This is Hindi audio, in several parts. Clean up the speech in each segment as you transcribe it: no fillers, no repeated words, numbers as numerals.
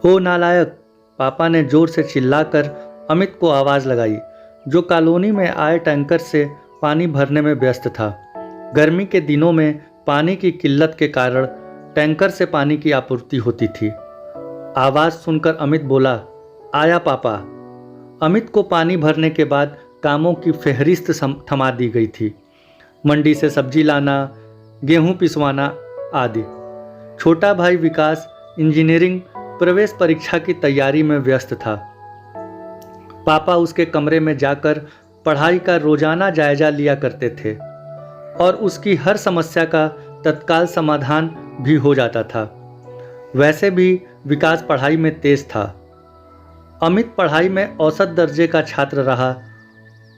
ओ नालायक! पापा ने जोर से चिल्लाकर अमित को आवाज़ लगाई, जो कॉलोनी में आए टैंकर से पानी भरने में व्यस्त था। गर्मी के दिनों में पानी की किल्लत के कारण टैंकर से पानी की आपूर्ति होती थी। आवाज़ सुनकर अमित बोला, आया पापा। अमित को पानी भरने के बाद कामों की फेहरिस्त थमा दी गई थी। मंडी से सब्जी लाना, गेहूं पिसवाना आदि। छोटा भाई विकास इंजीनियरिंग प्रवेश परीक्षा की तैयारी में व्यस्त था। पापा उसके कमरे में जाकर पढ़ाई का रोजाना जायजा लिया करते थे और उसकी हर समस्या का तत्काल समाधान भी हो जाता था। वैसे भी विकास पढ़ाई में तेज था। अमित पढ़ाई में औसत दर्जे का छात्र रहा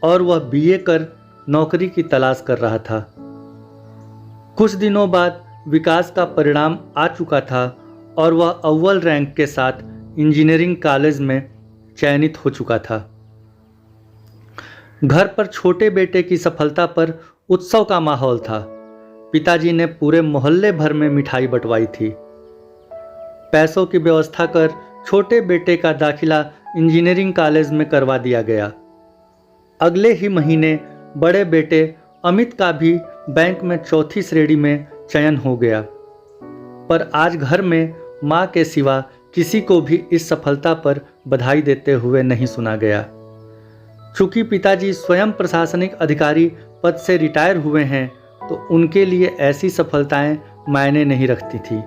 और वह बीए कर नौकरी की तलाश कर रहा था। कुछ दिनों बाद विकास का परिणाम आ चुका था और वह अव्वल रैंक के साथ इंजीनियरिंग कॉलेज में चयनित हो चुका था। घर पर छोटे बेटे की सफलता पर उत्सव का माहौल था। पिताजी ने पूरे मोहल्ले भर में मिठाई बंटवाई थी। पैसों की व्यवस्था कर छोटे बेटे का दाखिला इंजीनियरिंग कॉलेज में करवा दिया गया। अगले ही महीने बड़े बेटे अमित का भी बैंक में चौथी श्रेणी में चयन हो गया। पर आज घर में मां के सिवा किसी को भी इस सफलता पर बधाई देते हुए नहीं सुना गया। चूंकि पिताजी स्वयं प्रशासनिक अधिकारी पद से रिटायर हुए हैं, तो उनके लिए ऐसी सफलताएं मायने नहीं रखती थी,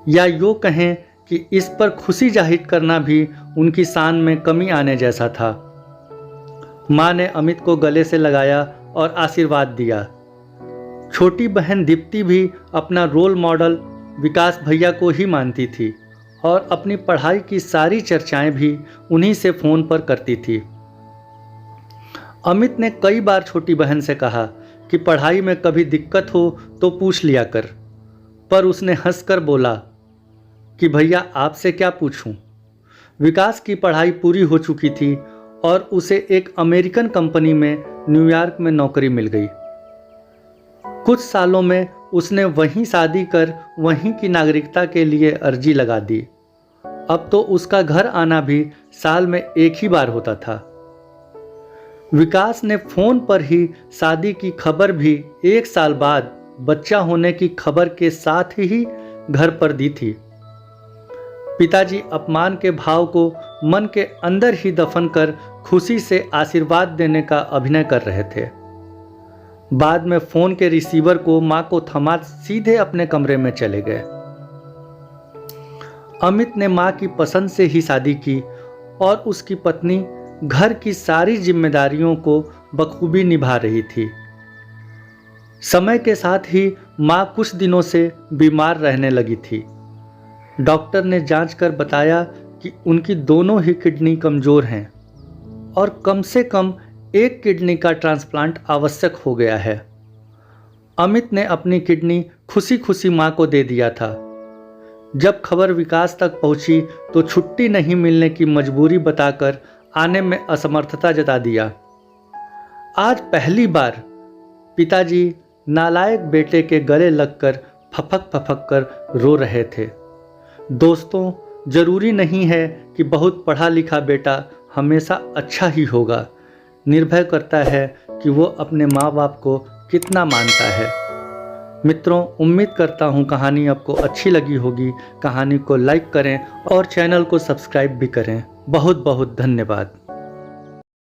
या यूँ कहें कि इस पर खुशी जाहिर करना भी उनकी शान में कमी आने जैसा था। मां ने अमित को गले से लगाया और आशीर्वाद दिया। छोटी बहन दीप्ति भी अपना रोल मॉडल विकास भैया को ही मानती थी और अपनी पढ़ाई की सारी चर्चाएं भी उन्हीं से फ़ोन पर करती थी। अमित ने कई बार छोटी बहन से कहा कि पढ़ाई में कभी दिक्कत हो तो पूछ लिया कर, पर उसने हंसकर बोला कि भैया आपसे क्या पूछूं। विकास की पढ़ाई पूरी हो चुकी थी और उसे एक अमेरिकन कंपनी में न्यूयॉर्क में नौकरी मिल गई। कुछ सालों में उसने वहीं शादी कर वहीं की नागरिकता के लिए अर्जी लगा दी। अब तो उसका घर आना भी साल में एक ही बार होता था। विकास ने फोन पर ही शादी की खबर भी एक साल बाद बच्चा होने की खबर के साथ ही घर पर दी थी। पिताजी अपमान के भाव को मन के अंदर ही दफन कर खुशी से आशीर्वाद देने का अभिनय कर रहे थे। बाद में फोन के रिसीवर को मां को थमा सीधे अपने कमरे में चले गए। अमित ने मां की पसंद से ही शादी की और उसकी पत्नी घर की सारी जिम्मेदारियों को बखूबी निभा रही थी। समय के साथ ही मां कुछ दिनों से बीमार रहने लगी थी। डॉक्टर ने जांच कर बताया कि उनकी दोनों ही किडनी कमजोर हैं और कम से कम एक किडनी का ट्रांसप्लांट आवश्यक हो गया है। अमित ने अपनी किडनी खुशी खुशी मां को दे दिया था। जब खबर विकास तक पहुंची तो छुट्टी नहीं मिलने की मजबूरी बताकर आने में असमर्थता जता दिया। आज पहली बार पिताजी नालायक बेटे के गले लगकर फपक फपक कर रो रहे थे। दोस्तों, जरूरी नहीं है कि बहुत पढ़ा लिखा बेटा हमेशा अच्छा ही होगा। निर्भर करता है कि वो अपने माँ बाप को कितना मानता है। मित्रों, उम्मीद करता हूँ कहानी आपको अच्छी लगी होगी। कहानी को लाइक करें और चैनल को सब्सक्राइब भी करें। बहुत बहुत धन्यवाद।